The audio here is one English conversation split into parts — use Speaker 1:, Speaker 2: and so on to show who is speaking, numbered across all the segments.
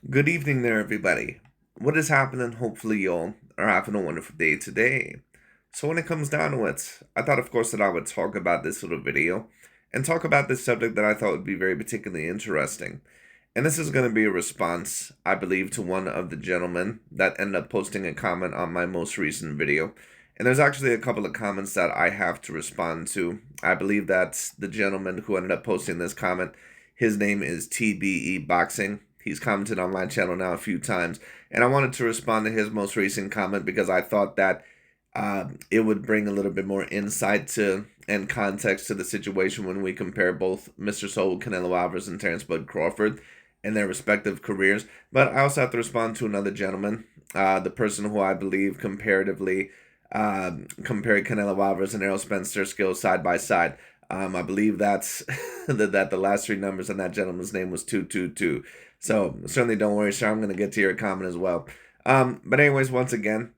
Speaker 1: Good evening there, everybody. What is happening? Hopefully, y'all are having a wonderful day today. So, when it comes down to it, I thought, of course, that I would talk about this little video and talk about this subject that I thought would be very particularly interesting. And this is going to be a response, I believe, to one of the gentlemen that ended up posting a comment on my most recent video. And there's actually a couple of comments that I have to respond to. I believe that the gentleman who ended up posting this comment, his name is TBE Boxing. He's commented on my channel now a few times, and I wanted to respond to his most recent comment because I thought that it would bring a little bit more insight to and context to the situation when we compare both Mr. Soul, Canelo Alvarez, and Terence Bud Crawford and their respective careers. But I also have to respond to another gentleman, the person who I believe comparatively compared Canelo Alvarez and Errol Spencer's skills side by side. I believe that's that the last three numbers on that gentleman's name was 222. So certainly don't worry, sir. I'm going to get to your comment as well. But anyways, once again,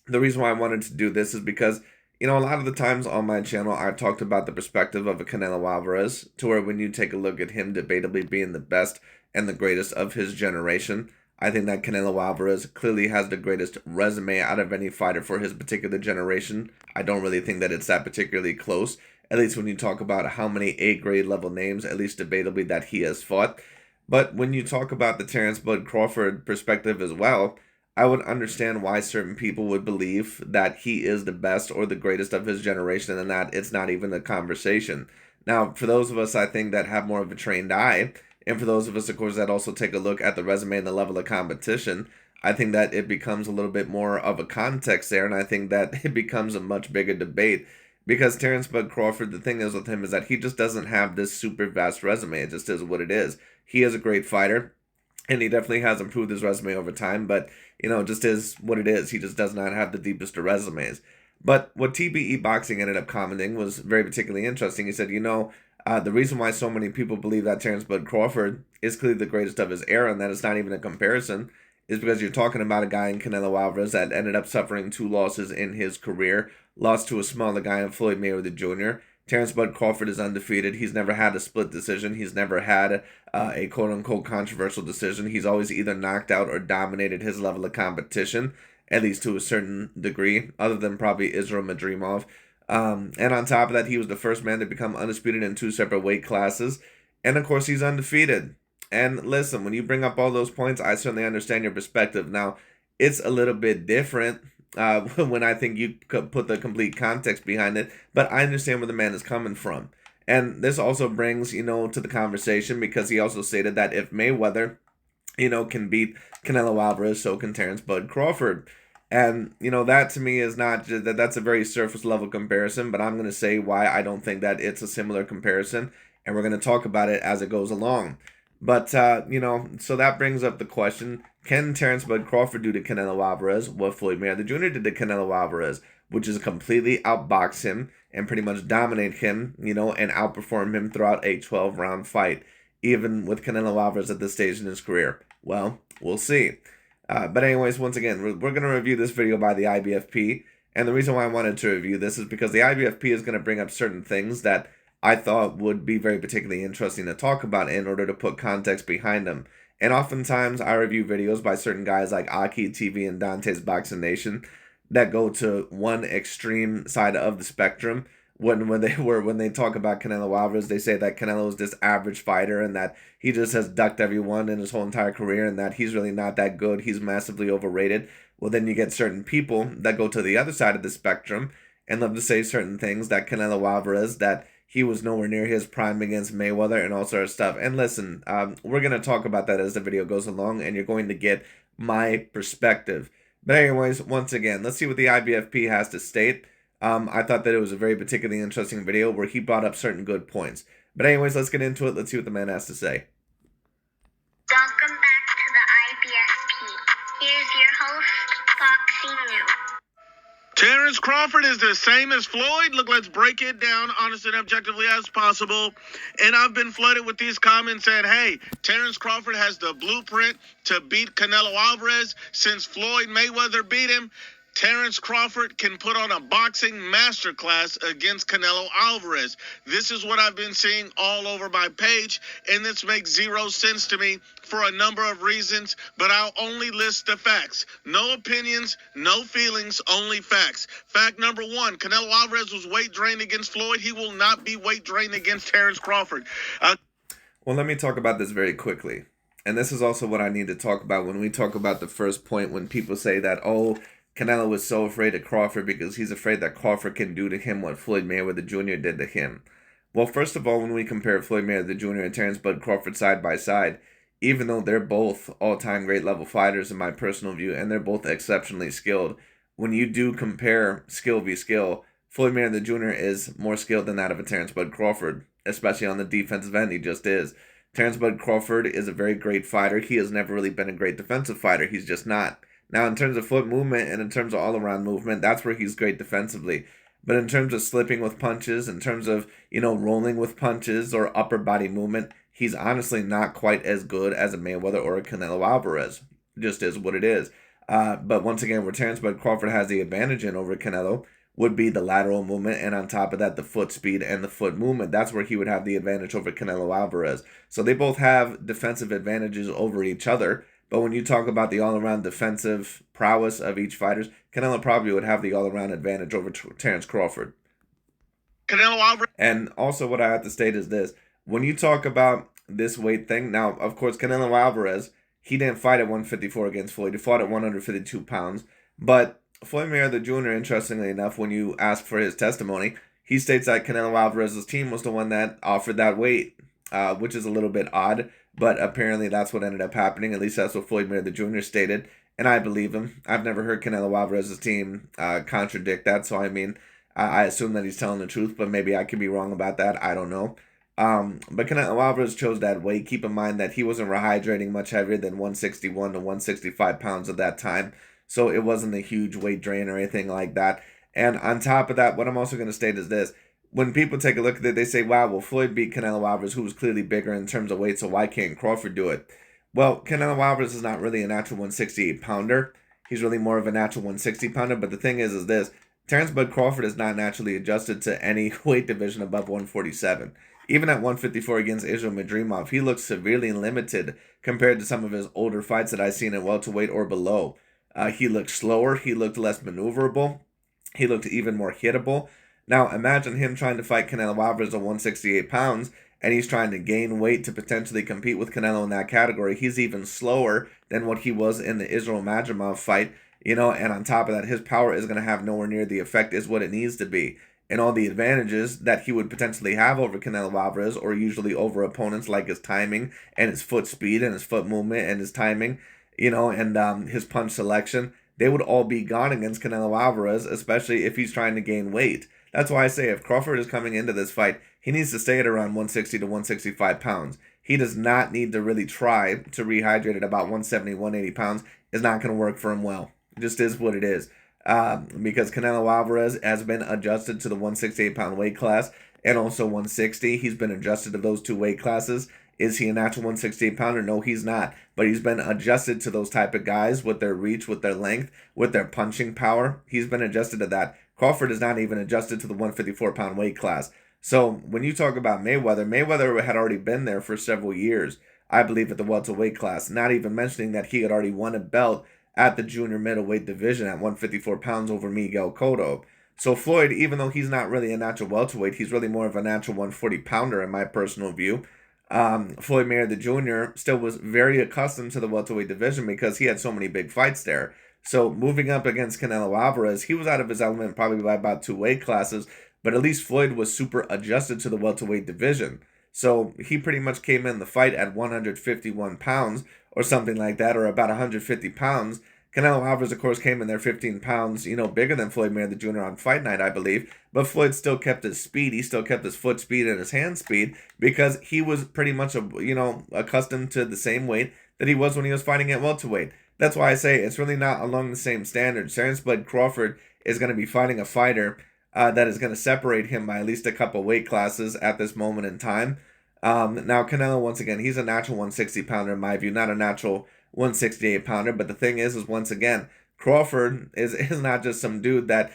Speaker 1: the reason why I wanted to do this is because, a lot of the times on my channel, I've talked about the perspective of a Canelo Alvarez, to where when you take a look at him debatably being the best and the greatest of his generation, I think that Canelo Alvarez clearly has the greatest resume out of any fighter for his particular generation. I don't really think that it's that particularly close, at least when you talk about how many A-grade level names, at least debatably, that he has fought. But when you talk about the Terence Bud Crawford perspective as well, I would understand why certain people would believe that he is the best or the greatest of his generation and that it's not even a conversation. Now, for those of us, I think, that have more of a trained eye, and for those of us, of course, that also take a look at the resume and the level of competition, I think that it becomes a little bit more of a context there, and I think that it becomes a much bigger debate. Because Terence Bud Crawford, the thing is with him is that he just doesn't have this super vast resume. It just is what it is. He is a great fighter, and he definitely has improved his resume over time, but, just is what it is. He just does not have the deepest of resumes. But what TBE Boxing ended up commenting was very particularly interesting. He said, the reason why so many people believe that Terence Bud Crawford is clearly the greatest of his era and that it's not even a comparison is because you're talking about a guy in Canelo Alvarez that ended up suffering two losses in his career, lost to a smaller guy in Floyd Mayweather Jr. Terence Bud Crawford is undefeated. He's never had a split decision. He's never had a quote-unquote controversial decision. He's always either knocked out or dominated his level of competition, at least to a certain degree, other than probably Israel Madrimov. And on top of that, he was the first man to become undisputed in two separate weight classes. And of course, he's undefeated. And listen, when you bring up all those points, I certainly understand your perspective. Now, it's a little bit different when I think you could put the complete context behind it, but I understand where the man is coming from. And this also brings, to the conversation, because he also stated that if Mayweather, can beat Canelo Alvarez, so can Terence Bud Crawford. And, that to me is not just that's a very surface level comparison, but I'm going to say why I don't think that it's a similar comparison. And we're going to talk about it as it goes along. But, so that brings up the question, can Terence Bud Crawford do to Canelo Alvarez what Floyd Mayweather Jr. did to Canelo Alvarez, which is completely outbox him and pretty much dominate him, and outperform him throughout a 12-round fight, even with Canelo Alvarez at this stage in his career? Well, we'll see. But anyways, once again, we're going to review this video by the IBFP. And the reason why I wanted to review this is because the IBFP is going to bring up certain things that I thought would be very particularly interesting to talk about in order to put context behind them. And oftentimes I review videos by certain guys like Aki TV and Dante's Boxing Nation that go to one extreme side of the spectrum. When they talk about Canelo Alvarez, they say that Canelo is this average fighter and that he just has ducked everyone in his whole entire career and that he's really not that good. He's massively overrated. Well, then you get certain people that go to the other side of the spectrum and love to say certain things that Canelo Alvarez, that he was nowhere near his prime against Mayweather and all sort of stuff. And listen, we're going to talk about that as the video goes along, and you're going to get my perspective. But anyways, once again, let's see what the IBFP has to state. I thought that it was a very particularly interesting video where he brought up certain good points. But anyways, let's get into it. Let's see what the man has to say.
Speaker 2: Welcome back to the IBFP. Here's your host, Boxing News.
Speaker 3: Terence Crawford is the same as Floyd. Look, let's break it down honestly and objectively as possible. And I've been flooded with these comments saying, hey, Terence Crawford has the blueprint to beat Canelo Alvarez since Floyd Mayweather beat him. Terence Crawford can put on a boxing masterclass against Canelo Alvarez. This is what I've been seeing all over my page, and this makes zero sense to me for a number of reasons, but I'll only list the facts. No opinions, no feelings, only facts. Fact number one, Canelo Alvarez was weight drained against Floyd. He will not be weight drained against Terence Crawford.
Speaker 1: Well, let me talk about this very quickly. And this is also what I need to talk about when we talk about the first point, when people say that, oh, Canelo was so afraid of Crawford because he's afraid that Crawford can do to him what Floyd Mayweather Jr. did to him. Well, first of all, when we compare Floyd Mayweather Jr. and Terence Bud Crawford side by side, even though they're both all-time great level fighters in my personal view, and they're both exceptionally skilled, when you do compare skill v skill, Floyd Mayweather Jr. is more skilled than that of a Terence Bud Crawford, especially on the defensive end. He just is. Terence Bud Crawford is a very great fighter. He has never really been a great defensive fighter. He's just not. Now, in terms of foot movement and in terms of all-around movement, that's where he's great defensively. But in terms of slipping with punches, in terms of, rolling with punches or upper body movement, he's honestly not quite as good as a Mayweather or a Canelo Alvarez. Just is what it is. But once again, where Terence Bud Crawford has the advantage in over Canelo would be the lateral movement, and on top of that, the foot speed and the foot movement. That's where he would have the advantage over Canelo Alvarez. So they both have defensive advantages over each other. But when you talk about the all-around defensive prowess of each fighter, Canelo probably would have the all-around advantage over Terence Crawford.
Speaker 3: Canelo Alvarez.
Speaker 1: And also what I have to state is this. When you talk about this weight thing, now, of course, Canelo Alvarez, he didn't fight at 154 against Floyd. He fought at 152 pounds. But Floyd Mayweather Jr., interestingly enough, when you ask for his testimony, he states that Canelo Alvarez's team was the one that offered that weight, which is a little bit odd. But apparently that's what ended up happening. At least that's what Floyd Mayweather Jr. stated. And I believe him. I've never heard Canelo Alvarez's team contradict that. So, I assume that he's telling the truth. But maybe I could be wrong about that. I don't know. But Canelo Alvarez chose that weight. Keep in mind that he wasn't rehydrating much heavier than 161 to 165 pounds at that time. So it wasn't a huge weight drain or anything like that. And on top of that, what I'm also going to state is this. When people take a look at it, they say, wow, well, Floyd beat Canelo Alvarez, who was clearly bigger in terms of weight, so why can't Crawford do it? Well, Canelo Alvarez is not really a natural 168-pounder. He's really more of a natural 160-pounder, but the thing is this. Terence Bud Crawford is not naturally adjusted to any weight division above 147. Even at 154 against Israel Madrimov, he looks severely limited compared to some of his older fights that I've seen at welterweight or below. He looked slower. He looked less maneuverable. He looked even more hittable. Now, imagine him trying to fight Canelo Alvarez at 168 pounds, and he's trying to gain weight to potentially compete with Canelo in that category. He's even slower than what he was in the Israel Madrimov fight, and on top of that, his power is going to have nowhere near the effect as what it needs to be. And all the advantages that he would potentially have over Canelo Alvarez, or usually over opponents, like his timing and his foot speed and his foot movement and his timing, and his punch selection, they would all be gone against Canelo Alvarez, especially if he's trying to gain weight. That's why I say if Crawford is coming into this fight, he needs to stay at around 160 to 165 pounds. He does not need to really try to rehydrate at about 170, 180 pounds. It's not going to work for him well. It just is what it is. Because Canelo Alvarez has been adjusted to the 168-pound weight class and also 160. He's been adjusted to those two weight classes. Is he a natural 168-pounder? No, he's not. But he's been adjusted to those type of guys with their reach, with their length, with their punching power. He's been adjusted to that. Crawford is not even adjusted to the 154-pound weight class. So when you talk about Mayweather had already been there for several years, I believe, at the welterweight class. Not even mentioning that he had already won a belt at the junior middleweight division at 154 pounds over Miguel Cotto. So Floyd, even though he's not really a natural welterweight, he's really more of a natural 140-pounder in my personal view. Floyd Mayweather Jr. still was very accustomed to the welterweight division because he had so many big fights there. So moving up against Canelo Alvarez, he was out of his element probably by about 2 weight classes, but at least Floyd was super adjusted to the welterweight division. So he pretty much came in the fight at 151 pounds or something like that, or about 150 pounds. Canelo Alvarez, of course, came in there 15 pounds, bigger than Floyd Mayweather Jr. on fight night, I believe. But Floyd still kept his speed. He still kept his foot speed and his hand speed because he was pretty much, accustomed to the same weight that he was when he was fighting at welterweight. That's why I say it's really not along the same standards. Terence Bud Crawford is going to be fighting a fighter that is going to separate him by at least a couple weight classes at this moment in time. Now, Canelo, once again, he's a natural 160-pounder in my view, not a natural 168-pounder. But the thing is once again, Crawford is not just some dude that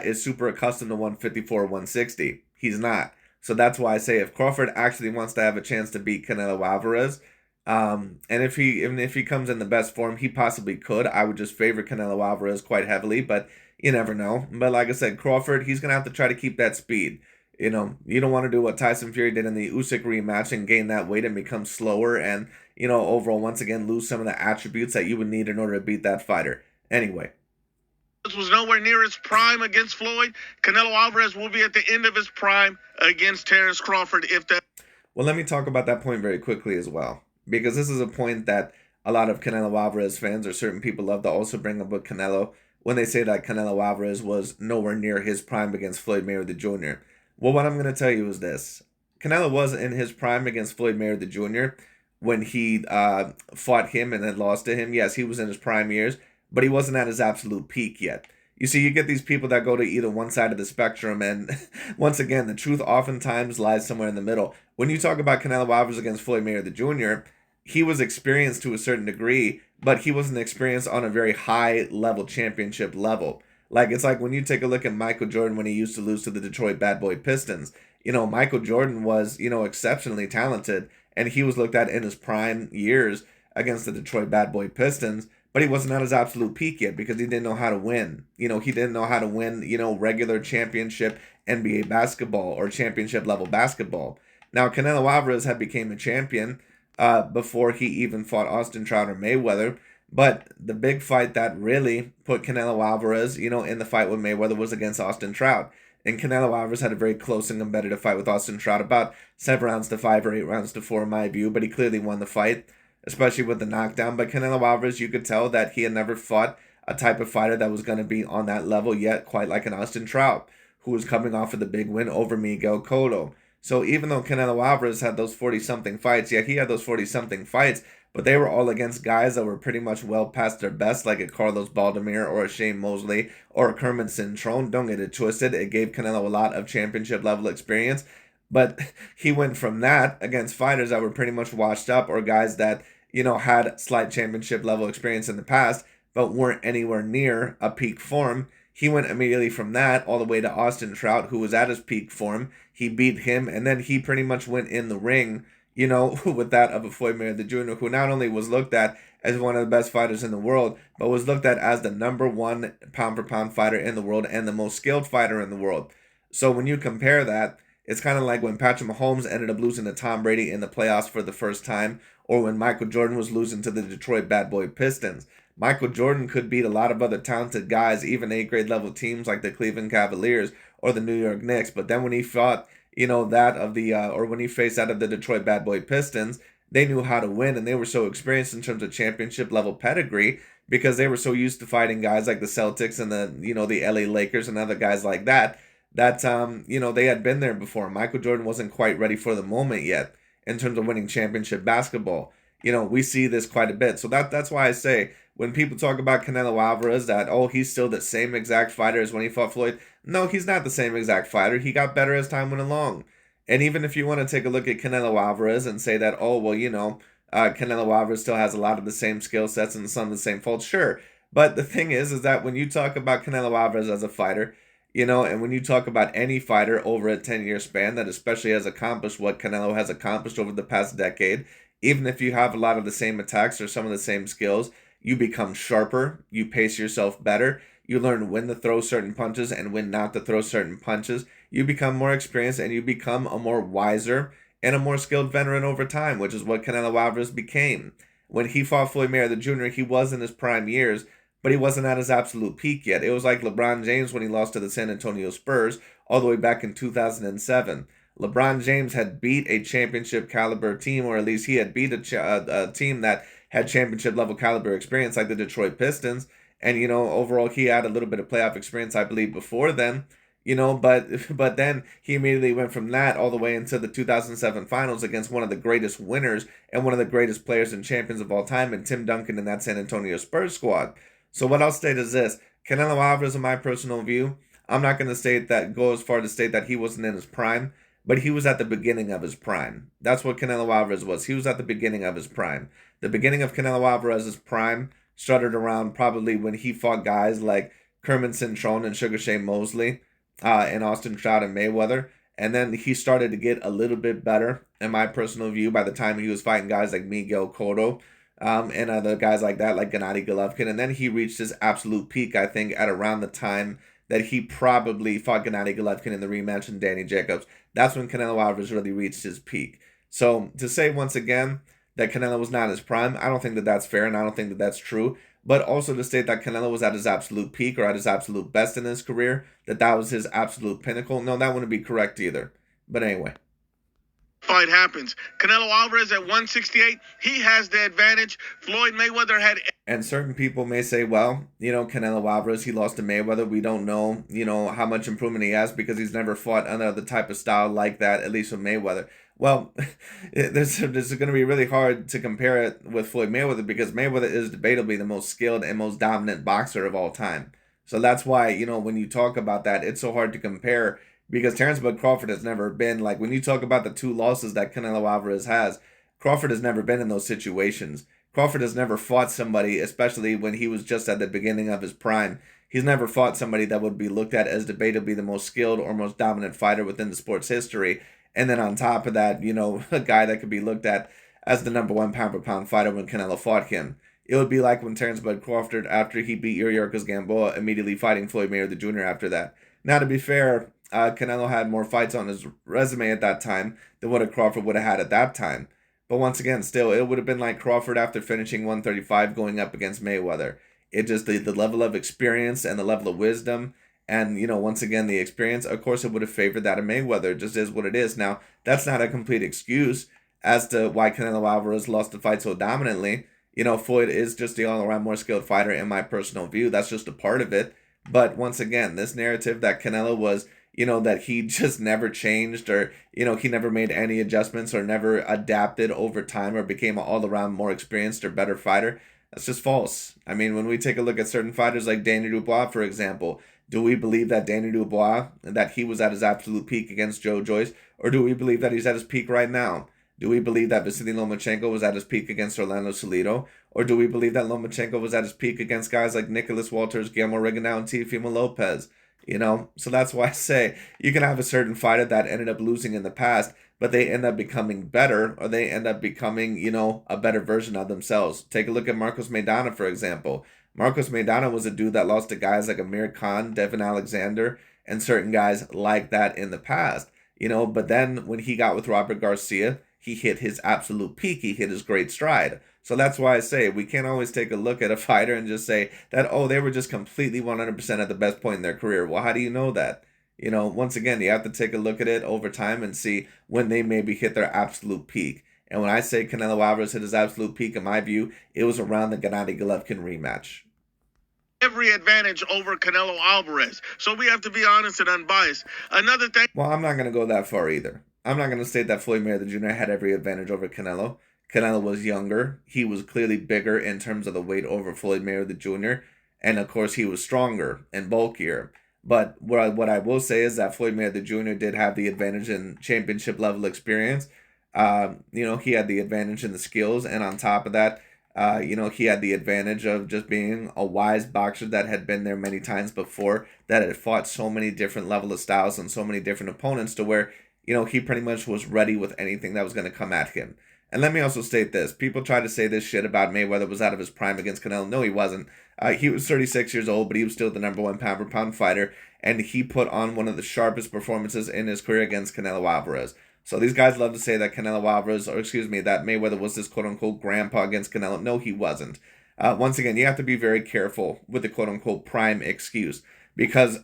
Speaker 1: is super accustomed to 154, 160. He's not. So that's why I say if Crawford actually wants to have a chance to beat Canelo Alvarez, and if he comes in the best form, he possibly could. I would just favor Canelo Alvarez quite heavily, but you never know. But like I said, Crawford, he's gonna have to try to keep that speed. You know, you don't want to do what Tyson Fury did in the Usyk rematch and gain that weight and become slower and, overall once again lose some of the attributes that you would need in order to beat that fighter. Anyway,
Speaker 3: was nowhere near his prime against Floyd. Canelo Alvarez will be at the end of his prime against Terence Crawford if that.
Speaker 1: Well, let me talk about that point very quickly as well, because this is a point that a lot of Canelo Alvarez fans or certain people love to also bring up with Canelo when they say that Canelo Alvarez was nowhere near his prime against Floyd Mayweather Jr. Well, what I'm going to tell you is this. Canelo was in his prime against Floyd Mayweather Jr. when he fought him and then lost to him. Yes, he was in his prime years, but he wasn't at his absolute peak yet. You see, you get these people that go to either one side of the spectrum, and once again, the truth oftentimes lies somewhere in the middle. When you talk about Canelo Alvarez against Floyd Mayweather Jr., he was experienced to a certain degree, but he wasn't experienced on a very high level championship level. Like, it's like when you take a look at Michael Jordan when he used to lose to the Detroit Bad Boy Pistons. Michael Jordan was, exceptionally talented, and he was looked at in his prime years against the Detroit Bad Boy Pistons, but he wasn't at his absolute peak yet because he didn't know how to win. He didn't know how to win, regular championship NBA basketball or championship level basketball. Now, Canelo Alvarez had became a champion before he even fought Austin Trout or Mayweather. But the big fight that really put Canelo Alvarez, in the fight with Mayweather was against Austin Trout. And Canelo Alvarez had a very close and competitive fight with Austin Trout, about 7 rounds to 5 or 8 rounds to 4 in my view, but he clearly won the fight, especially with the knockdown. But Canelo Alvarez, you could tell that he had never fought a type of fighter that was going to be on that level yet, quite like an Austin Trout, who was coming off of the big win over Miguel Cotto. So even though Canelo Alvarez had those 40-something fights, he had those 40-something fights, but they were all against guys that were pretty much well past their best, like a Carlos Baldomir or a Shane Mosley or a Kermit Cintrone. Don't get it twisted. It gave Canelo a lot of championship level experience, but he went from that against fighters that were pretty much washed up or guys that, had slight championship level experience in the past, but weren't anywhere near a peak form. He went immediately from that all the way to Austin Trout, who was at his peak form. He beat him, and then he pretty much went in the ring, with that of a Floyd Mayweather Jr., who not only was looked at as one of the best fighters in the world, but was looked at as the number 1 pound-for-pound fighter in the world and the most skilled fighter in the world. So when you compare that, it's kind of like when Patrick Mahomes ended up losing to Tom Brady in the playoffs for the first time, or when Michael Jordan was losing to the Detroit Bad Boy Pistons. Michael Jordan could beat a lot of other talented guys, even A-grade level teams like the Cleveland Cavaliers or the New York Knicks. But then when he fought, when he faced out of the Detroit Bad Boy Pistons, they knew how to win, and they were so experienced in terms of championship level pedigree because they were so used to fighting guys like the Celtics and the LA Lakers and other guys like that, they had been there before. Michael Jordan wasn't quite ready for the moment yet in terms of winning championship basketball. We see this quite a bit. So that's why I say when people talk about Canelo Alvarez that, he's still the same exact fighter as when he fought Floyd. No, he's not the same exact fighter. He got better as time went along. And even if you want to take a look at Canelo Alvarez and say that, Canelo Alvarez still has a lot of the same skill sets and some of the same faults, sure. But the thing is that when you talk about Canelo Alvarez as a fighter, and when you talk about any fighter over a 10-year span that especially has accomplished what Canelo has accomplished over the past decade, even if you have a lot of the same attacks or some of the same skills, you become sharper, you pace yourself better, you learn when to throw certain punches and when not to throw certain punches. You become more experienced and you become a more wiser and a more skilled veteran over time, which is what Canelo Alvarez became. When he fought Floyd Mayweather Jr., he was in his prime years, but he wasn't at his absolute peak yet. It was like LeBron James when he lost to the San Antonio Spurs all the way back in 2007. LeBron James had beat a championship caliber team, or at least he had beat a team that had championship level caliber experience like the Detroit Pistons. And, overall he had a little bit of playoff experience, I believe, before then, but then he immediately went from that all the way into the 2007 finals against one of the greatest winners and one of the greatest players and champions of all time, and Tim Duncan in that San Antonio Spurs squad. So what I'll state is this: Canelo Alvarez, in my personal view, I'm not going to go as far to state that he wasn't in his prime, but he was at the beginning of his prime. That's what Canelo Alvarez was. He was at the beginning of his prime. The beginning of Canelo Alvarez's prime started around probably when he fought guys like Kermit Cintron and Sugar Shane Mosley, and Austin Trout and Mayweather. And then he started to get a little bit better, in my personal view, by the time he was fighting guys like Miguel Cotto, and other guys like that, like Gennady Golovkin. And then he reached his absolute peak, I think, at around the time that he probably fought Gennady Golovkin in the rematch and Danny Jacobs. That's when Canelo Alvarez really reached his peak. So to say once again that Canelo was not in his prime, I don't think that that's fair, and I don't think that that's true. But also to state that Canelo was at his absolute peak or at his absolute best in his career, that was his absolute pinnacle, no, that wouldn't be correct either. But anyway.
Speaker 3: Fight happens. Canelo Alvarez at 168, he has the advantage. Floyd Mayweather had...
Speaker 1: And certain people may say, well, Canelo Alvarez, he lost to Mayweather. We don't know, how much improvement he has because he's never fought another type of style like that, at least with Mayweather. Well, this is going to be really hard to compare it with Floyd Mayweather because Mayweather is debatably the most skilled and most dominant boxer of all time. So that's why, when you talk about that, it's so hard to compare because Terence Crawford has never been, like, when you talk about the two losses that Canelo Alvarez has, Crawford has never been in those situations. Crawford has never fought somebody, especially when he was just at the beginning of his prime. He's never fought somebody that would be looked at as debatably the most skilled or most dominant fighter within the sport's history. And then on top of that, a guy that could be looked at as the number one pound for pound fighter when Canelo fought him. It would be like when Terence Crawford, after he beat Yuriorkis Gamboa, immediately fighting Floyd Mayweather Jr. after that. Now, to be fair, Canelo had more fights on his resume at that time than what a Crawford would have had at that time. But once again, still, it would have been like Crawford after finishing 135 going up against Mayweather. It just, the level of experience and the level of wisdom and, once again, the experience, of course, it would have favored that of Mayweather. It just is what it is. Now, that's not a complete excuse as to why Canelo Alvarez lost the fight so dominantly. Floyd is just the all-around more skilled fighter in my personal view. That's just a part of it. But once again, this narrative that Canelo was, that he just never changed or, he never made any adjustments or never adapted over time or became an all-around more experienced or better fighter, that's just false. I mean, when we take a look at certain fighters like Danny Dubois, for example, do we believe that Danny Dubois, that he was at his absolute peak against Joe Joyce, or do we believe that he's at his peak right now? Do we believe that Vasily Lomachenko was at his peak against Orlando Salido, or do we believe that Lomachenko was at his peak against guys like Nicholas Walters, Guillermo Rigondeaux, and Teofimo Lopez? So that's why I say you can have a certain fighter that ended up losing in the past, but they end up becoming better, or they end up becoming, a better version of themselves. Take a look at Marcos Maidana, for example. Marcos Maidana was a dude that lost to guys like Amir Khan, Devin Alexander, and certain guys like that in the past. But then when he got with Robert Garcia, he hit his absolute peak. He hit his great stride. So that's why I say we can't always take a look at a fighter and just say that, oh, they were just completely 100% at the best point in their career. Well, how do you know that? Once again, you have to take a look at it over time and see when they maybe hit their absolute peak. And when I say Canelo Alvarez hit his absolute peak, in my view, it was around the Gennady Golovkin rematch.
Speaker 3: Every advantage over Canelo Alvarez. So we have to be honest and unbiased. Another thing...
Speaker 1: Well, I'm not going to go that far either. I'm not going to state that Floyd Mayweather Jr. had every advantage over Canelo. Canelo was younger. He was clearly bigger in terms of the weight over Floyd Mayweather Jr. And, of course, he was stronger and bulkier. But what I will say is that Floyd Mayweather Jr. did have the advantage in championship level experience. He had the advantage in the skills. And on top of that, he had the advantage of just being a wise boxer that had been there many times before, that had fought so many different level of styles and so many different opponents to where, he pretty much was ready with anything that was going to come at him. And let me also state this. People try to say this shit about Mayweather was out of his prime against Canelo. No, he wasn't. He was 36 years old, but he was still the number one pound for pound fighter. And he put on one of the sharpest performances in his career against Canelo Alvarez. So these guys love to say that Canelo Alvarez, that Mayweather was this quote-unquote grandpa against Canelo. No, he wasn't. Once again, you have to be very careful with the quote-unquote prime excuse. Because,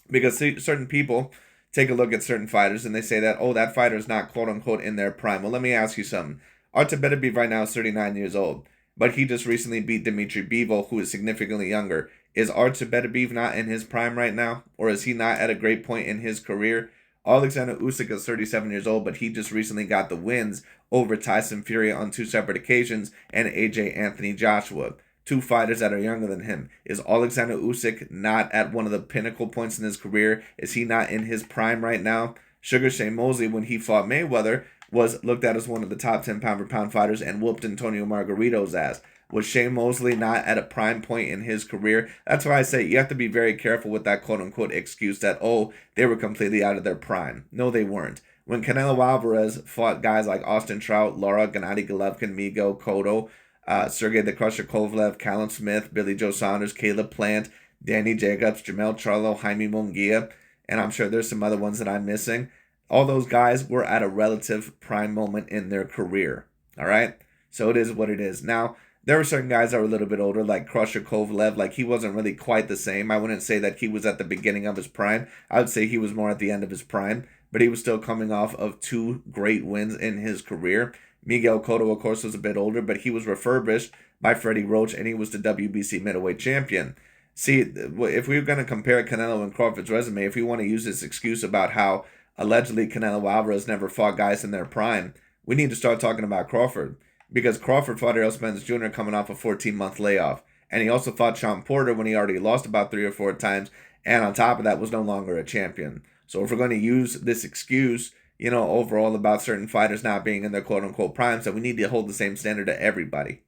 Speaker 1: because certain people take a look at certain fighters and they say that, oh, that fighter is not quote-unquote in their prime. Well, let me ask you something. Artur Beterbiev right now is 39 years old. But he just recently beat Dmitry Bivol, who is significantly younger. Is Artur Beterbiev not in his prime right now? Or is he not at a great point in his career? Alexander Usyk is 37 years old, but he just recently got the wins over Tyson Fury on 2 separate occasions and AJ Anthony Joshua. 2 fighters that are younger than him. Is Alexander Usyk not at one of the pinnacle points in his career? Is he not in his prime right now? Sugar Shane Mosley, when he fought Mayweather, was looked at as one of the top 10 pound-for-pound fighters and whooped Antonio Margarito's ass. Was Shane Mosley not at a prime point in his career? That's why I say you have to be very careful with that quote-unquote excuse that, oh, they were completely out of their prime. No, they weren't. When Canelo Alvarez fought guys like Austin Trout, Lara, Gennady Golovkin, Migo, Cotto, Sergey the Crusher Kovalev, Callum Smith, Billy Joe Saunders, Caleb Plant, Danny Jacobs, Jamel Charlo, Jaime Munguia, and I'm sure there's some other ones that I'm missing. All those guys were at a relative prime moment in their career. All right? So it is what it is. Now, there were certain guys that were a little bit older, like Crusher Kovalev. Like, he wasn't really quite the same. I wouldn't say that he was at the beginning of his prime. I would say he was more at the end of his prime. But he was still coming off of 2 great wins in his career. Miguel Cotto, of course, was a bit older, but he was refurbished by Freddie Roach, and he was the WBC middleweight champion. See, if we were going to compare Canelo and Crawford's resume, if we want to use this excuse about how allegedly Canelo Alvarez never fought guys in their prime, we need to start talking about Crawford. Because Crawford fought Errol Spence Jr. coming off a 14-month layoff. And he also fought Sean Porter when he already lost about 3 or 4 times. And on top of that, was no longer a champion. So if we're going to use this excuse, overall about certain fighters not being in their quote-unquote primes, that we need to hold the same standard to everybody.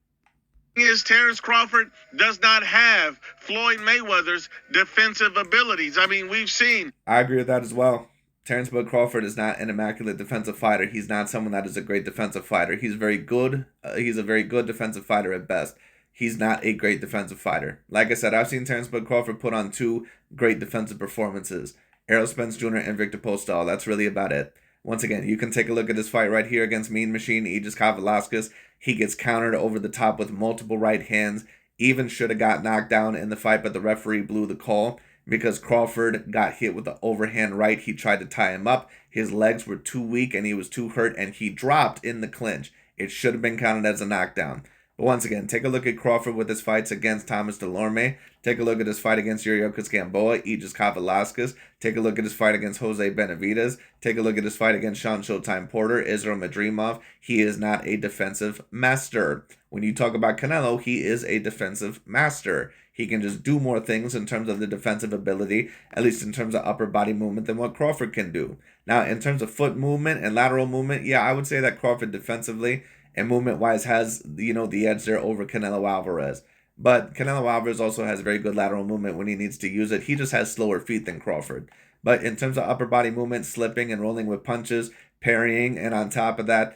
Speaker 3: Terence Crawford does not have Floyd Mayweather's defensive abilities. I mean, we've seen.
Speaker 1: I agree with that as well. Terence Bud Crawford is not an immaculate defensive fighter. He's not someone that is a great defensive fighter. He's very good. He's a very good defensive fighter at best. He's not a great defensive fighter. Like I said, I've seen Terence Bud Crawford put on 2 great defensive performances. Errol Spence Jr. and Victor Postol. That's really about it. Once again, you can take a look at this fight right here against Mean Machine, Aegis Velasquez. He gets countered over the top with multiple right hands. Even should have got knocked down in the fight, but the referee blew the call because Crawford got hit with the overhand right. He tried to tie him up. His legs were too weak and he was too hurt, and he dropped in the clinch. It should have been counted as a knockdown. But once again, take a look at Crawford with his fights against Thomas Delorme. Take a look at his fight against Yuriorkis Gamboa, Aegis Velasquez. Take a look at his fight against Jose Benavidez. Take a look at his fight against Sean Showtime Porter, Israel Madrimov. He is not a defensive master. When you talk about Canelo, he is a defensive master. He can just do more things in terms of the defensive ability, at least in terms of upper body movement, than what Crawford can do. Now, in terms of foot movement and lateral movement, yeah, I would say that Crawford defensively and movement-wise has, the edge there over Canelo Alvarez. But Canelo Alvarez also has very good lateral movement when he needs to use it. He just has slower feet than Crawford. But in terms of upper body movement, slipping and rolling with punches, parrying, and on top of that,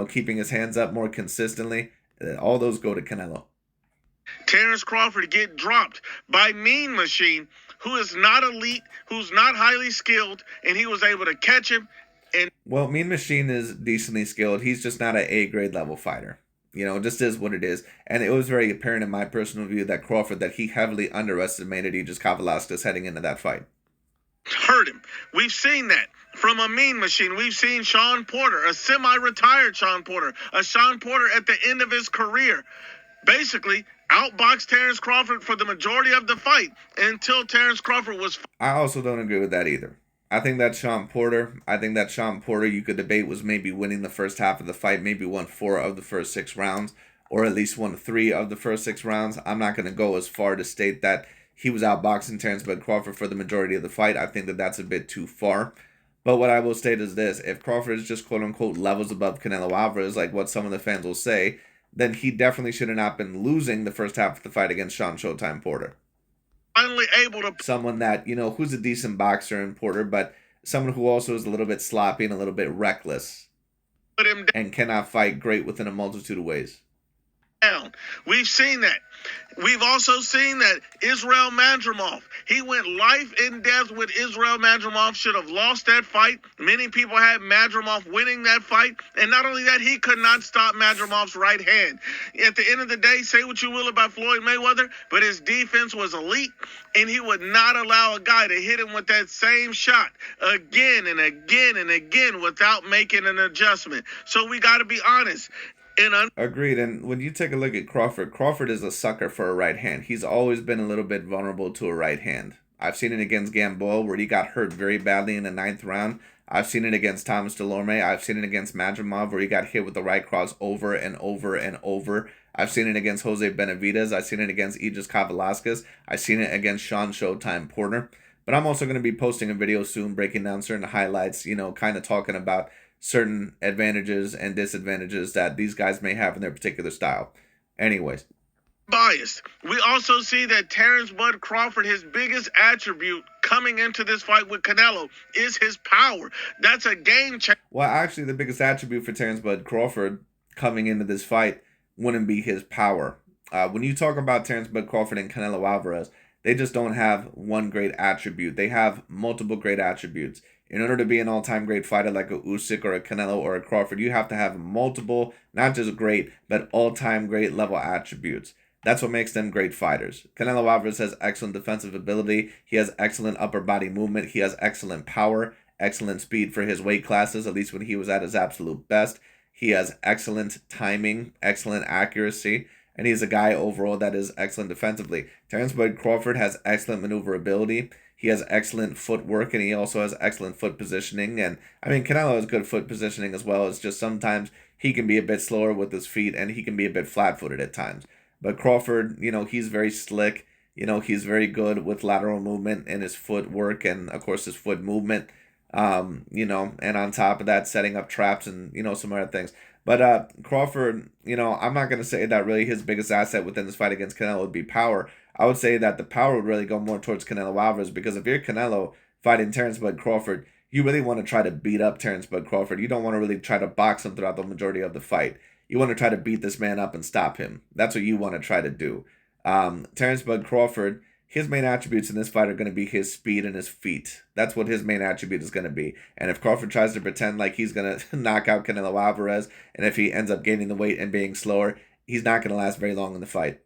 Speaker 1: keeping his hands up more consistently, all those go to Canelo.
Speaker 3: Terence Crawford get dropped by Mean Machine, who is not elite, who's not highly skilled, and he was able to catch him.
Speaker 1: Well, Mean Machine is decently skilled. He's just not an A-grade level fighter. Just is what it is. And it was very apparent in my personal view that Crawford, that he heavily underestimated Aegis Velasquez heading into that fight.
Speaker 3: Hurt him. We've seen that from a Mean Machine. We've seen Sean Porter, a semi-retired Sean Porter, a Sean Porter at the end of his career, basically outboxed Terence Crawford for the majority of the fight until Terence Crawford was.
Speaker 1: I also don't agree with that either. I think that Sean Porter, you could debate, was maybe winning the first half of the fight, maybe won 4 of the first 6 rounds, or at least won 3 of the first 6 rounds. I'm not going to go as far to state that he was outboxing Terence Bud Crawford for the majority of the fight. I think that that's a bit too far. But what I will state is this: if Crawford is just quote-unquote levels above Canelo Alvarez, like what some of the fans will say, then he definitely should have not been losing the first half of the fight against Sean Showtime Porter.
Speaker 3: Finally able to.
Speaker 1: Someone that, who's a decent boxer in Porter, but someone who also is a little bit sloppy and a little bit reckless.
Speaker 3: Put him
Speaker 1: and cannot fight great within a multitude of ways.
Speaker 3: Down. We've seen that. We've also seen that Israel Madrimov, he went life and death with Israel Madrimov, should have lost that fight. Many people had Madrimov winning that fight. And not only that, he could not stop Madrimov's right hand. At the end of the day, say what you will about Floyd Mayweather, but his defense was elite, and he would not allow a guy to hit him with that same shot again and again and again without making an adjustment. So we got to be honest.
Speaker 1: Agreed. And when you take a look at Crawford is a sucker for a right hand. He's always been a little bit vulnerable to a right hand. I've seen it against Gamboa, where he got hurt very badly in the 9th round. I've seen it against Thomas Delorme. I've seen it against Madrimov, where he got hit with the right cross over and over and over. I've seen it against Jose Benavidez. I've seen it against Aegis Velasquez. I've seen it against Sean Showtime Porter. But I'm also going to be posting a video soon breaking down certain highlights, kind of talking about certain advantages and disadvantages that these guys may have in their particular style. Anyways.
Speaker 3: Biased. We also see that Terence Bud Crawford, his biggest attribute coming into this fight with Canelo is his power. That's a game changer.
Speaker 1: Well, actually, the biggest attribute for Terence Bud Crawford coming into this fight wouldn't be his power. When you talk about Terence Bud Crawford and Canelo Alvarez, they just don't have one great attribute. They have multiple great attributes. In order to be an all-time great fighter like a Usyk or a Canelo or a Crawford, you have to have multiple, not just great, but all-time great level attributes. That's what makes them great fighters. Canelo Alvarez has excellent defensive ability. He has excellent upper body movement. He has excellent power, excellent speed for his weight classes, at least when he was at his absolute best. He has excellent timing, excellent accuracy, and he's a guy overall that is excellent defensively. Terence Bud Crawford has excellent maneuverability. He has excellent footwork, and he also has excellent foot positioning. And, I mean, Canelo has good foot positioning as well. It's just sometimes he can be a bit slower with his feet, and he can be a bit flat-footed at times. But Crawford, he's very slick. He's very good with lateral movement and his footwork and, of course, his foot movement. And on top of that, setting up traps and, some other things. But Crawford, I'm not going to say that really his biggest asset within this fight against Canelo would be power. I would say that the power would really go more towards Canelo Alvarez, because if you're Canelo fighting Terence Bud Crawford, you really want to try to beat up Terence Bud Crawford. You don't want to really try to box him throughout the majority of the fight. You want to try to beat this man up and stop him. That's what you want to try to do. Terence Bud Crawford, his main attributes in this fight are going to be his speed and his feet. That's what his main attribute is going to be. And if Crawford tries to pretend like he's going to knock out Canelo Alvarez, and if he ends up gaining the weight and being slower, he's not going to last very long in the fight.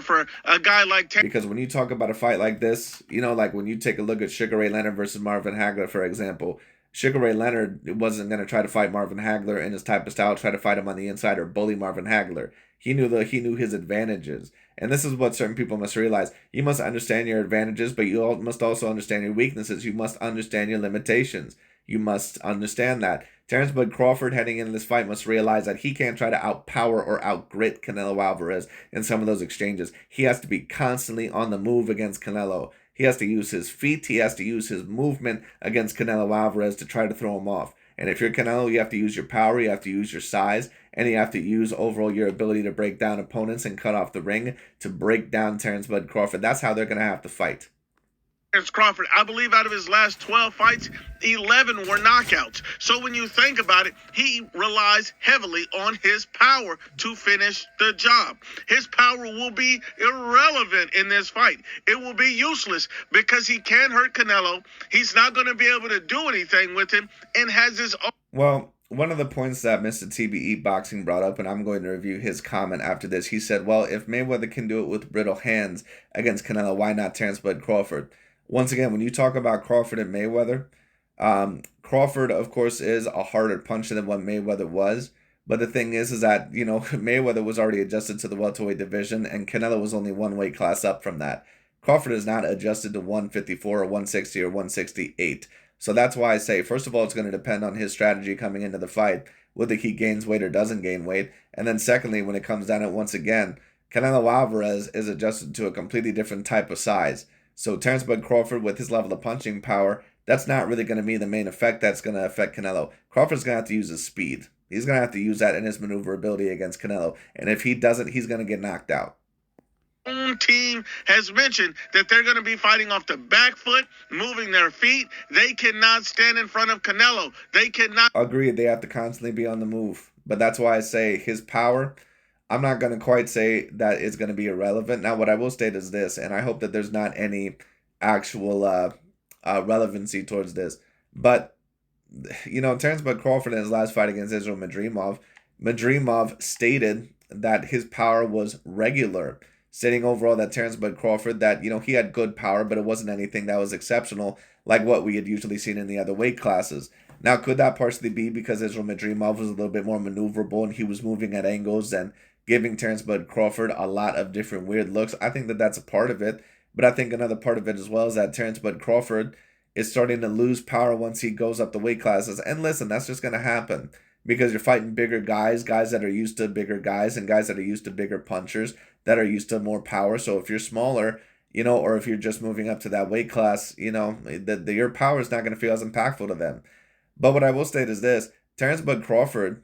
Speaker 3: For a guy like Terence.
Speaker 1: Because when you talk about a fight like this, like when you take a look at Sugar Ray Leonard versus Marvin Hagler, for example, Sugar Ray Leonard wasn't going to try to fight Marvin Hagler in his type of style, try to fight him on the inside or bully Marvin Hagler. He knew his advantages. And this is what certain people must realize. You must understand your advantages, but you must also understand your weaknesses. You must understand your limitations. You must understand that. Terence Bud Crawford heading into this fight must realize that he can't try to outpower or outgrit Canelo Alvarez in some of those exchanges. He has to be constantly on the move against Canelo. He has to use his feet. He has to use his movement against Canelo Alvarez to try to throw him off. And if you're Canelo, you have to use your power, you have to use your size, and you have to use overall your ability to break down opponents and cut off the ring to break down Terence Bud Crawford. That's how they're going to have to fight.
Speaker 3: Terence Crawford, I believe out of his last 12 fights, 11 were knockouts. So when you think about it, he relies heavily on his power to finish the job. His power will be irrelevant in this fight. It will be useless because he can't hurt Canelo. He's not going to be able to do anything with him and has his own.
Speaker 1: Well, one of the points that Mr. TBE Boxing brought up, and I'm going to review his comment after this, he said, well, if Mayweather can do it with brittle hands against Canelo, why not Terence Bud Crawford? Once again, when you talk about Crawford and Mayweather, Crawford, of course, is a harder puncher than what Mayweather was. But the thing is that, Mayweather was already adjusted to the welterweight division, and Canelo was only one weight class up from that. Crawford is not adjusted to 154 or 160 or 168. So that's why I say, first of all, it's going to depend on his strategy coming into the fight, whether he gains weight or doesn't gain weight. And then secondly, when it comes down to it once again, Canelo Alvarez is adjusted to a completely different type of size. So Terence Bud Crawford, with his level of punching power, that's not really going to be the main effect that's going to affect Canelo. Crawford's going to have to use his speed. He's going to have to use that in his maneuverability against Canelo. And if he doesn't, he's going to get knocked out.
Speaker 3: Own team has mentioned that they're going to be fighting off the back foot, moving their feet. They cannot stand in front of Canelo. They cannot.
Speaker 1: Agreed. They have to constantly be on the move. But that's why I say his power, I'm not going to quite say that it's going to be irrelevant. Now, what I will state is this, and I hope that there's not any actual relevancy towards this. But, Terence Bud Crawford in his last fight against Israel Madrimov stated that his power was regular, stating overall that Terence Bud Crawford, that, he had good power, but it wasn't anything that was exceptional like what we had usually seen in the other weight classes. Now, could that partially be because Israel Madrimov was a little bit more maneuverable and he was moving at angles and giving Terence Bud Crawford a lot of different weird looks? I think that that's a part of it. But I think another part of it as well is that Terence Bud Crawford is starting to lose power once he goes up the weight classes. And listen, that's just going to happen because you're fighting bigger guys that are used to bigger guys and guys that are used to bigger punchers that are used to more power. So if you're smaller, or if you're just moving up to that weight class, your power is not going to feel as impactful to them. But what I will state is this: Terence Bud Crawford,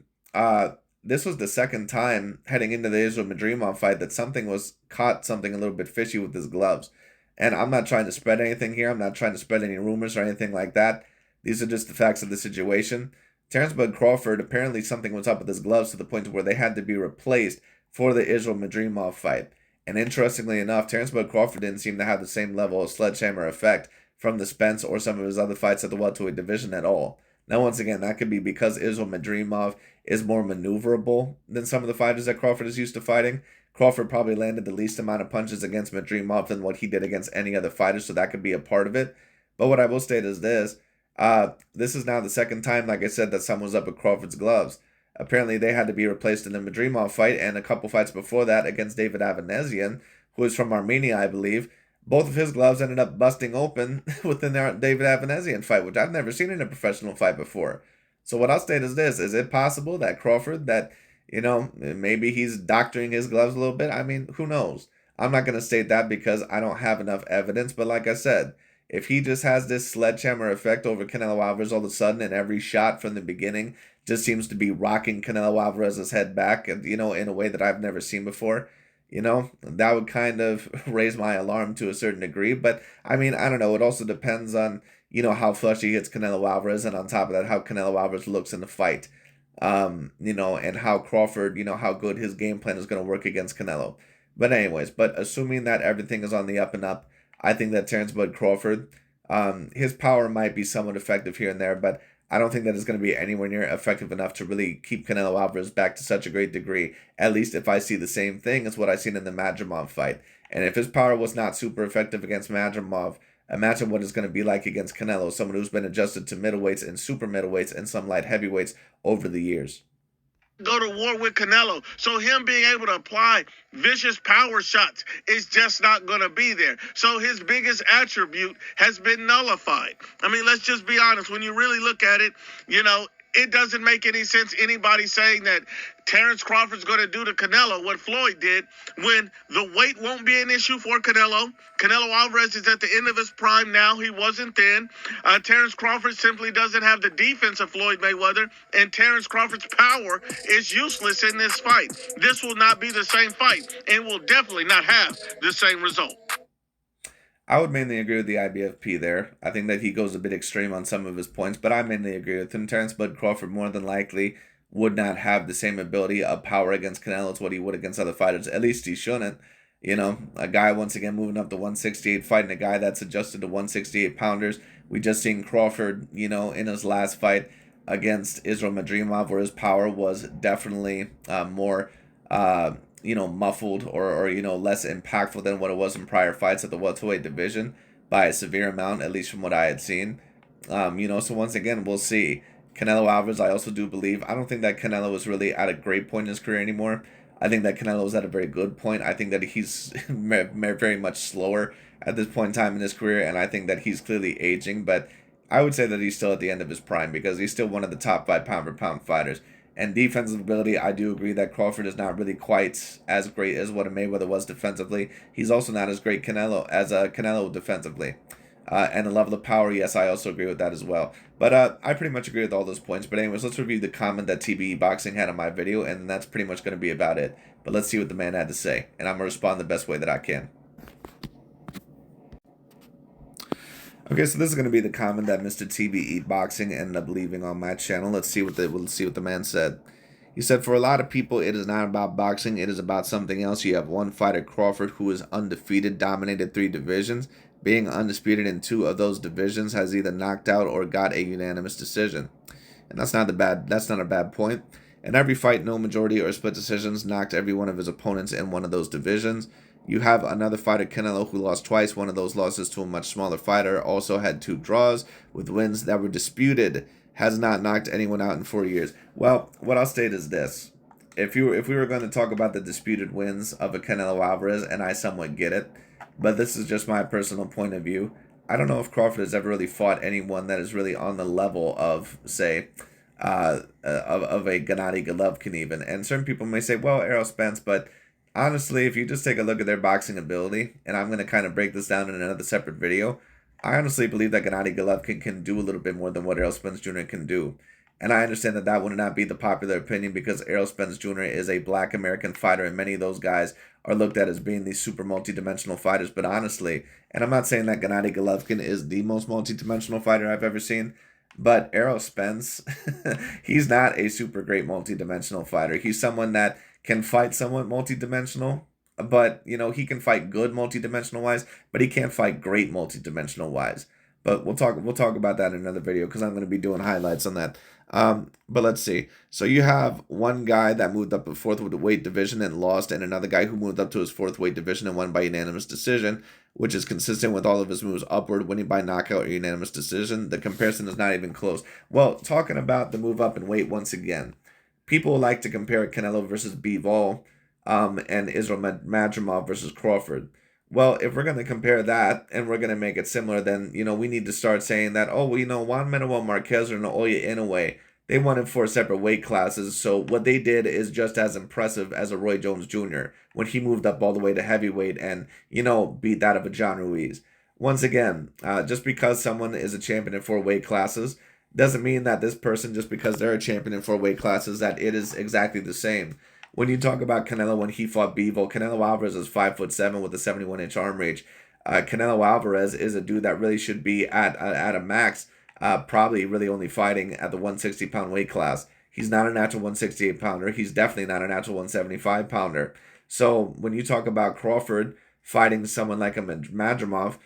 Speaker 1: this was the second time heading into the Israel Madrimov fight that something was caught something a little bit fishy with his gloves. And I'm not trying to spread anything here. I'm not trying to spread any rumors or anything like that. These are just the facts of the situation. Terence Bud Crawford, apparently something was up with his gloves to the point where they had to be replaced for the Israel Madrimov fight. And interestingly enough, Terence Bud Crawford didn't seem to have the same level of sledgehammer effect from the Spence or some of his other fights at the welterweight division at all. Now, once again, that could be because Israel Madrimov is more maneuverable than some of the fighters that Crawford is used to fighting. Crawford probably landed the least amount of punches against Madrimov than what he did against any other fighter, so that could be a part of it. But what I will state is this is now the second time, like I said, that someone was up with Crawford's gloves. Apparently, they had to be replaced in the Madrimov fight and a couple fights before that against David Avanesian, who is from Armenia, I believe. Both of his gloves ended up busting open within their David Avanesian fight, which I've never seen in a professional fight before. So what I'll state is this: is it possible that Crawford, that maybe he's doctoring his gloves a little bit? I mean, who knows? I'm not going to state that because I don't have enough evidence. But like I said, if he just has this sledgehammer effect over Canelo Alvarez all of a sudden, and every shot from the beginning just seems to be rocking Canelo Alvarez's head back, and in a way that I've never seen before, that would kind of raise my alarm to a certain degree. But I mean, I don't know. It also depends on, how flush he hits Canelo Alvarez, and on top of that, how Canelo Alvarez looks in the fight. And how Crawford, how good his game plan is going to work against Canelo. But anyways, assuming that everything is on the up and up, I think that Terence Bud Crawford, his power might be somewhat effective here and there, but I don't think that it's going to be anywhere near effective enough to really keep Canelo Alvarez back to such a great degree, at least if I see the same thing as what I seen in the Madrimov fight. And if his power was not super effective against Madrimov, imagine what it's going to be like against Canelo, someone who's been adjusted to middleweights and super middleweights and some light heavyweights over the years.
Speaker 3: Go to war with Canelo. So him being able to apply vicious power shots is just not going to be there. So his biggest attribute has been nullified. I mean, let's just be honest. When you really look at it, it doesn't make any sense anybody saying that Terence Crawford's going to do to Canelo what Floyd did when the weight won't be an issue for Canelo. Canelo Alvarez is at the end of his prime now. He wasn't then. Terence Crawford simply doesn't have the defense of Floyd Mayweather, and Terence Crawford's power is useless in this fight. This will not be the same fight and will definitely not have the same result.
Speaker 1: I would mainly agree with the IBFP there. I think that he goes a bit extreme on some of his points, but I mainly agree with him. Terence Bud Crawford more than likely would not have the same ability of power against Canelo as what he would against other fighters. At least he shouldn't. A guy once again moving up to 168, fighting a guy that's adjusted to 168 pounders. We just seen Crawford, in his last fight against Israel Madrimov, where his power was definitely more muffled or less impactful than what it was in prior fights at the welterweight division by a severe amount, at least from what I had seen. So once again, we'll see. Canelo Alvarez, I also do believe. I don't think that Canelo is really at a great point in his career anymore. I think that Canelo is at a very good point. I think that he's very much slower at this point in time in his career, and I think that he's clearly aging, but I would say that he's still at the end of his prime because he's still one of the top 5 pound-for-pound fighters. And defensive ability, I do agree that Crawford is not really quite as great as what a Mayweather was defensively. He's also not as great Canelo defensively. And the level of power, yes, I also agree with that as well. But I pretty much agree with all those points. But anyways, let's review the comment that TBE Boxing had on my video, and that's pretty much going to be about it. But let's see what the man had to say, and I'm going to respond the best way that I can. Okay, so this is going to be the comment that Mr. TBE Boxing ended up leaving on my channel. Let's see what the man said. He said, for a lot of people, it is not about boxing. It is about something else. You have one fighter, Crawford, who is undefeated, dominated 3 divisions. Being undisputed in 2 of those divisions has either knocked out or got a unanimous decision. And that's not a bad point. In every fight, no majority or split decisions knocked every one of his opponents in one of those divisions. You have another fighter, Canelo, who lost twice. One of those losses to a much smaller fighter. Also had 2 draws with wins that were disputed. Has not knocked anyone out in 4 years. Well, what I'll state is this. If we were going to talk about the disputed wins of a Canelo Alvarez, and I somewhat get it, but this is just my personal point of view, I don't know if Crawford has ever really fought anyone that is really on the level of, say, of a Gennady Golovkin even. And certain people may say, well, Errol Spence, but honestly, if you just take a look at their boxing ability, and I'm going to kind of break this down in another separate video, I honestly believe that Gennady Golovkin can do a little bit more than what Errol Spence Jr. can do. And I understand that that would not be the popular opinion because Errol Spence Jr. is a black American fighter, and many of those guys are looked at as being these super multi-dimensional fighters. But honestly, and I'm not saying that Gennady Golovkin is the most multi-dimensional fighter I've ever seen, but Errol Spence, he's not a super great multi-dimensional fighter. He's someone that can fight somewhat multi-dimensional, but he can fight good multi-dimensional wise, but he can't fight great multi-dimensional wise. But we'll talk about that in another video because I'm going to be doing highlights on that. But let's see. So you have one guy that moved up to fourth weight division and lost, and another guy who moved up to his fourth weight division and won by unanimous decision, which is consistent with all of his moves upward, winning by knockout or unanimous decision. The comparison is not even close. Well, talking about the move up in weight once again, people like to compare Canelo versus Bivol, and Israel Madrimov versus Crawford. Well, if we're going to compare that and we're going to make it similar, then, we need to start saying that, oh, well, Juan Manuel Marquez or Naoya Inoue, they won in 4 separate weight classes. So what they did is just as impressive as a Roy Jones Jr. when he moved up all the way to heavyweight and, beat that of a John Ruiz. Once again, just because someone is a champion in 4 weight classes doesn't mean that this person, just because they're a champion in 4 weight classes, that it is exactly the same. When you talk about Canelo when he fought Bivol, Canelo Alvarez is 5'7" with a 71-inch arm reach. Canelo Alvarez is a dude that really should be at a max, probably really only fighting at the 160-pound weight class. He's not a natural 168-pounder. He's definitely not a natural 175-pounder. So when you talk about Crawford fighting someone like a Madrimov,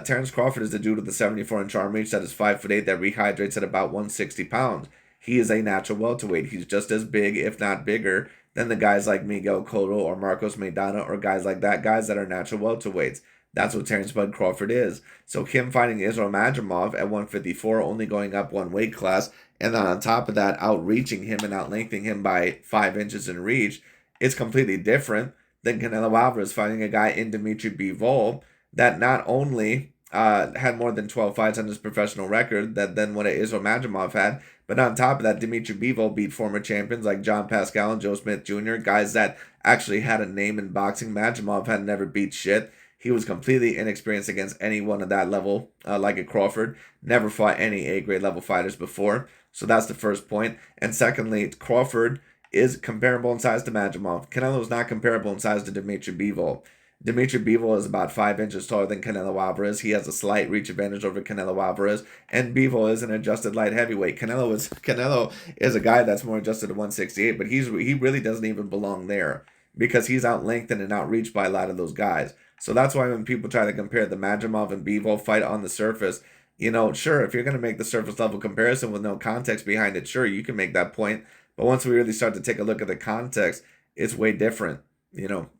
Speaker 1: Terence Crawford is the dude with the 74-inch arm reach that is 5'8", that rehydrates at about 160 pounds. He is a natural welterweight. He's just as big, if not bigger, than the guys like Miguel Cotto or Marcos Maidana or guys like that, guys that are natural welterweights. That's what Terence Bud Crawford is. So him fighting Israel Madrimov at 154, only going up 1 weight class, and then on top of that, outreaching him and outlengthening him by 5 inches in reach, it's completely different than Canelo Alvarez fighting a guy in Dimitri Bivol that not only had more than 12 fights on his professional record than what Israel Madrimov had, but on top of that, Dimitri Bivol beat former champions like John Pascal and Joe Smith Jr., guys that actually had a name in boxing. Madrimov had never beat shit. He was completely inexperienced against anyone at that level, like a Crawford. Never fought any A-grade level fighters before. So that's the first point. And secondly, Crawford is comparable in size to Madrimov. Canelo is not comparable in size to Dimitri Bivol. Dimitri Bivol is about 5 inches taller than Canelo Alvarez. He has a slight reach advantage over Canelo Alvarez, and Bivol is an adjusted light heavyweight. Canelo is a guy that's more adjusted to 168, but he really doesn't even belong there because he's outlengthened and outreached by a lot of those guys. So that's why when people try to compare the Madrimov and Bivol fight on the surface, sure, if you're going to make the surface level comparison with no context behind it, sure, you can make that point. But once we really start to take a look at the context, it's way different.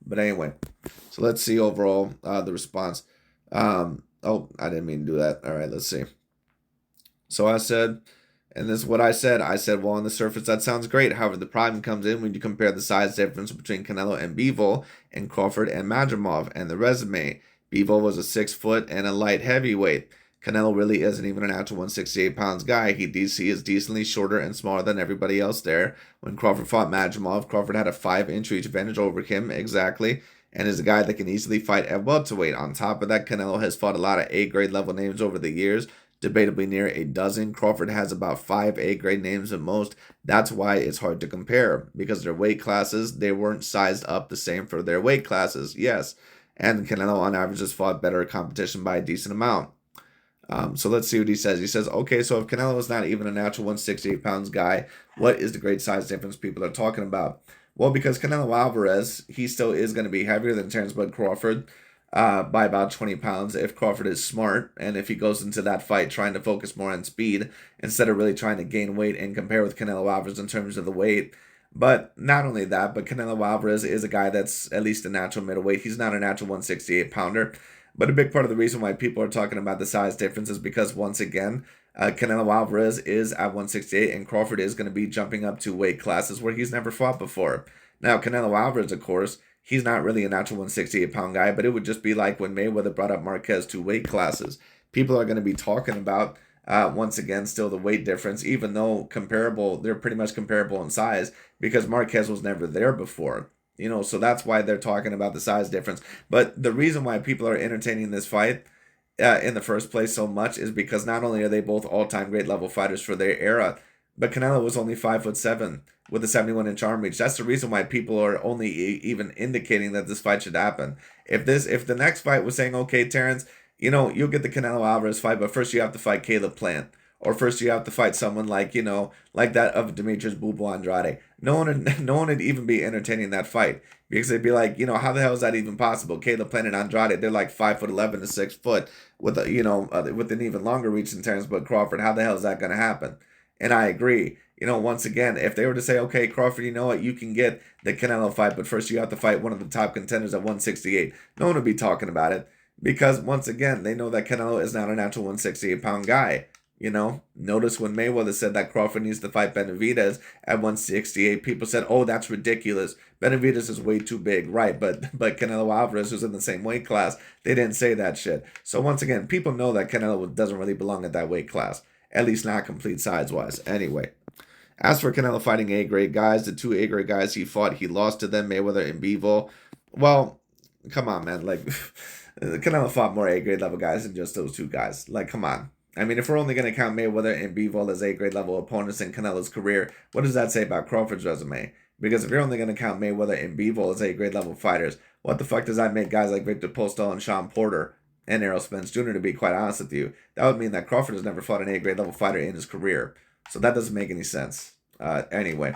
Speaker 1: But anyway, so let's see overall the response. I didn't mean to do that. All right, let's see. So I said, and this is what I said. I said, well, on the surface, that sounds great. However, the problem comes in when you compare the size difference between Canelo and Bivol and Crawford and Madrimov and the resume. Bivol was a 6 foot and a light heavyweight. Canelo really isn't even an actual 168 pounds guy. He is decently shorter and smaller than everybody else there. When Crawford fought Madrimov, Crawford had a 5-inch reach advantage over him, exactly, and is a guy that can easily fight at welterweight. On top of that, Canelo has fought a lot of A-grade level names over the years, debatably near a dozen. Crawford has about 5 A-grade names at most. That's why it's hard to compare, because their weight classes, they weren't sized up the same for their weight classes, yes. And Canelo on average has fought better competition by a decent amount. So let's see what he says. He says, okay, so if Canelo is not even a natural 168 pounds guy, what is the great size difference people are talking about? Well, because Canelo Alvarez, he still is going to be heavier than Terence Bud Crawford by about 20 pounds if Crawford is smart and if he goes into that fight trying to focus more on speed instead of really trying to gain weight and compare with Canelo Alvarez in terms of the weight. But not only that, but Canelo Alvarez is a guy that's at least a natural middleweight. He's not a natural 168 pounder. But a big part of the reason why people are talking about the size difference is because, once again, Canelo Alvarez is at 168 and Crawford is going to be jumping up to weight classes where he's never fought before. Now, Canelo Alvarez, of course, he's not really a natural 168-pound guy, but it would just be like when Mayweather brought up Marquez to weight classes. People are going to be talking about, once again, still the weight difference, even though they're pretty much comparable in size because Marquez was never there before. So that's why they're talking about the size difference. But the reason why people are entertaining this fight in the first place so much is because not only are they both all-time great level fighters for their era, but Canelo was only 5'7" with a 71-inch arm reach. That's the reason why people are only even indicating that this fight should happen. If the next fight was saying, okay, Terence, you'll get the Canelo Alvarez fight, but first you have to fight Caleb Plant. Or first you have to fight someone like, like that of Demetrius Boo Andrade. No one would even be entertaining that fight. Because they'd be like, how the hell is that even possible? Caleb Plant and Andrade, they're like 5'11" to 6 foot with with an even longer reach than Terence Crawford. How the hell is that going to happen? And I agree. Once again, if they were to say, okay, Crawford, you know what, you can get the Canelo fight, but first you have to fight one of the top contenders at 168. No one would be talking about it. Because once again, they know that Canelo is not a natural 168-pound guy. Notice when Mayweather said that Crawford needs to fight Benavidez at 168, people said, oh, that's ridiculous. Benavidez is way too big. Right, but Canelo Alvarez, who's in the same weight class, they didn't say that shit. So once again, people know that Canelo doesn't really belong at that weight class, at least not complete size-wise. Anyway, as for Canelo fighting A-grade guys, the two A-grade guys he fought, he lost to them, Mayweather and Bivol. Well, come on, man. Like, Canelo fought more A-grade level guys than just those two guys. Like, come on. I mean, if we're only going to count Mayweather and Bivol as A-grade level opponents in Canelo's career, what does that say about Crawford's resume? Because if you're only going to count Mayweather and Bivol as A-grade level fighters, what the fuck does that make guys like Victor Postol and Sean Porter and Errol Spence Jr., to be quite honest with you? That would mean that Crawford has never fought an A-grade level fighter in his career. So that doesn't make any sense. Anyway,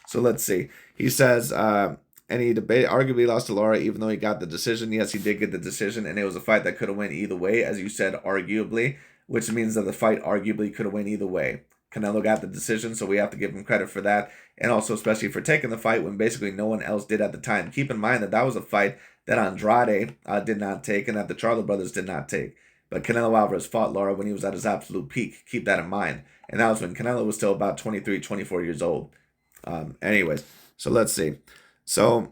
Speaker 1: so let's see. He says, and he arguably lost to Lara even though he got the decision. Yes, he did get the decision, and it was a fight that could have went either way, as you said, arguably, which means that the fight arguably could have went either way. Canelo got the decision, so we have to give him credit for that, and also especially for taking the fight when basically no one else did at the time. Keep in mind that that was a fight that Andrade did not take and that the Charlo brothers did not take. But Canelo Alvarez fought Lara when he was at his absolute peak. Keep that in mind. And that was when Canelo was still about 23, 24 years old. Anyways, so let's see. All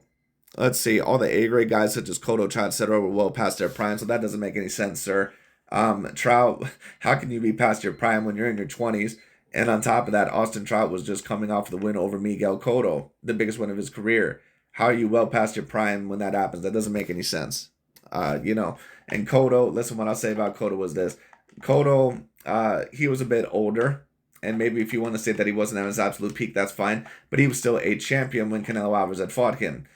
Speaker 1: the A-grade guys such as Cotto, Trout, etc. were well past their prime, so that doesn't make any sense, sir. Trout, how can you be past your prime when you're in your 20s? And on top of that, Austin Trout was just coming off the win over Miguel Cotto, the biggest win of his career. How are you well past your prime when that happens? That doesn't make any sense. And Cotto, listen, what I'll say about Cotto was this. Cotto, he was a bit older, and maybe if you want to say that he wasn't at his absolute peak, that's fine. But he was still a champion when Canelo Alvarez had fought him.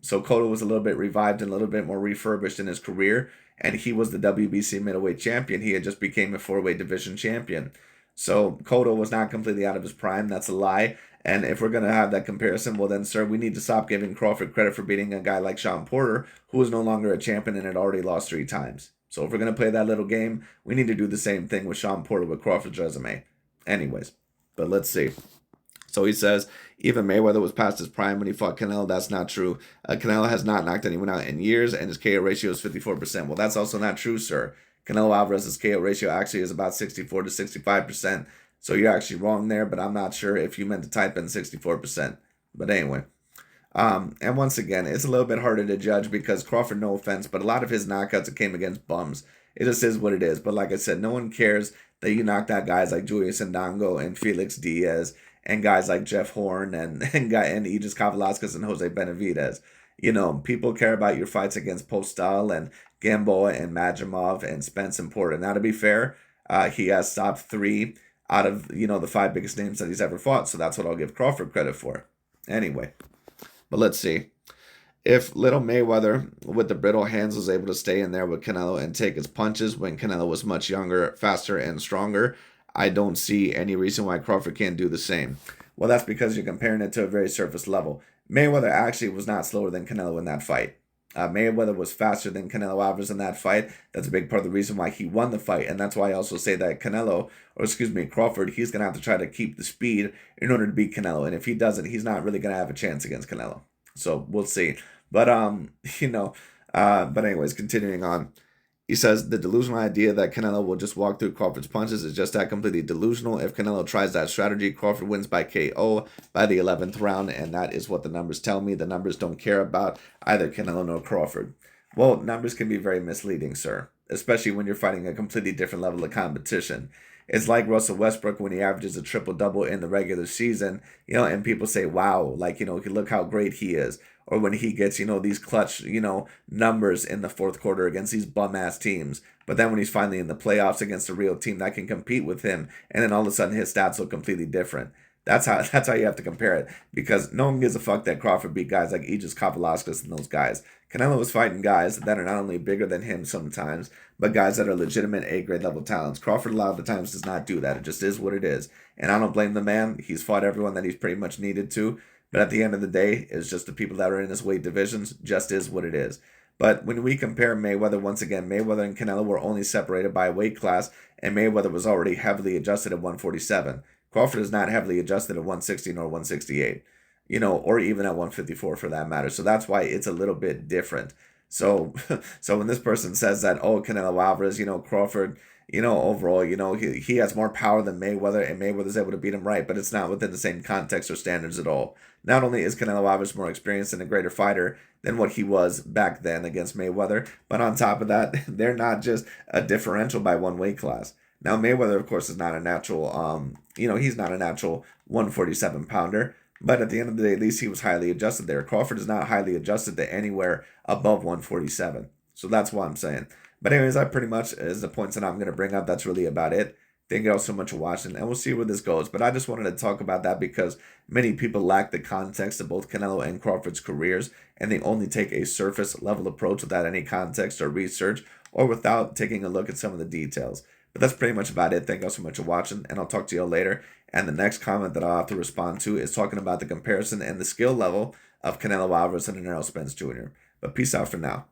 Speaker 1: So Cotto was a little bit revived and a little bit more refurbished in his career, and he was the WBC middleweight champion. He had just became a 4-weight division champion. So Cotto was not completely out of his prime. That's a lie. And if we're going to have that comparison, well then, sir, we need to stop giving Crawford credit for beating a guy like Sean Porter, who is no longer a champion and had already lost 3 times. So if we're going to play that little game, we need to do the same thing with Sean Porter with Crawford's resume. Anyways, but let's see. So he says, even Mayweather was past his prime when he fought Canelo. That's not true. Canelo has not knocked anyone out in years, and his KO ratio is 54%. Well, that's also not true, sir. Canelo Alvarez's KO ratio actually is about 64 to 65%. So you're actually wrong there, but I'm not sure if you meant to type in 64%. But anyway. And once again, it's a little bit harder to judge because Crawford, no offense, but a lot of his knockouts came against bums. It just is what it is. But like I said, no one cares that you knocked out guys like Julius Ndongo and Felix Diaz and guys like Jeff Horn and Aegis Kavalauskas and Jose Benavidez. People care about your fights against Postal and Gamboa and Majimov and Spence and Porter. Now, to be fair, he has stopped 3 out of, the 5 biggest names that he's ever fought. So that's what I'll give Crawford credit for. Anyway, but let's see. If little Mayweather with the brittle hands was able to stay in there with Canelo and take his punches when Canelo was much younger, faster, and stronger, I don't see any reason why Crawford can't do the same. Well, that's because you're comparing it to a very surface level. Mayweather actually was not slower than Canelo in that fight. Mayweather was faster than Canelo Alvarez in that fight. That's a big part of the reason why he won the fight. And that's why I also say that Crawford, he's going to have to try to keep the speed in order to beat Canelo. And if he doesn't, he's not really going to have a chance against Canelo. So we'll see. But, but anyways, continuing on. He says the delusional idea that Canelo will just walk through Crawford's punches is just that, completely delusional. If Canelo tries that strategy, Crawford wins by KO by the 11th round, and that is what the numbers tell me. The numbers don't care about either Canelo nor Crawford. Well, numbers can be very misleading, sir, especially when you're fighting a completely different level of competition. It's like Russell Westbrook when he averages a triple-double in the regular season, and people say, wow, look how great he is. or when he gets, these clutch, numbers in the fourth quarter against these bum ass teams. But then when he's finally in the playoffs against a real team that can compete with him, and then all of a sudden his stats look completely different. That's how you have to compare it, because no one gives a fuck that Crawford beat guys like Aegis Kapalauskas and those guys. Canelo was fighting guys that are not only bigger than him sometimes, but guys that are legitimate A-grade level talents. Crawford a lot of the times does not do that. It just is what it is. And I don't blame the man. He's fought everyone that he's pretty much needed to. But at the end of the day, it's just the people that are in his weight divisions, just is what it is. But when we compare Mayweather, once again, Mayweather and Canelo were only separated by a weight class, and Mayweather was already heavily adjusted at 147. Crawford is not heavily adjusted at 160 nor 168, or even at 154 for that matter. So that's why it's a little bit different. So, so when this person says that, oh, Canelo Alvarez, Crawford, overall, he has more power than Mayweather, and Mayweather's able to beat him, right, but it's not within the same context or standards at all. Not only is Canelo Alvarez more experienced and a greater fighter than what he was back then against Mayweather, but on top of that, they're not just a differential by one weight class. Now, Mayweather, of course, is not a natural, he's not a natural 147 pounder, but at the end of the day, at least he was highly adjusted there. Crawford is not highly adjusted to anywhere above 147. So that's what I'm saying. But anyways, that pretty much is the points that I'm going to bring up. That's really about it. Thank you all so much for watching, and we'll see where this goes. But I just wanted to talk about that because many people lack the context of both Canelo and Crawford's careers, and they only take a surface level approach without any context or research, or without taking a look at some of the details. But that's pretty much about it. Thank you all so much for watching, and I'll talk to you all later. And the next comment that I'll have to respond to is talking about the comparison and the skill level of Canelo Alvarez and Errol Spence Jr. But peace out for now.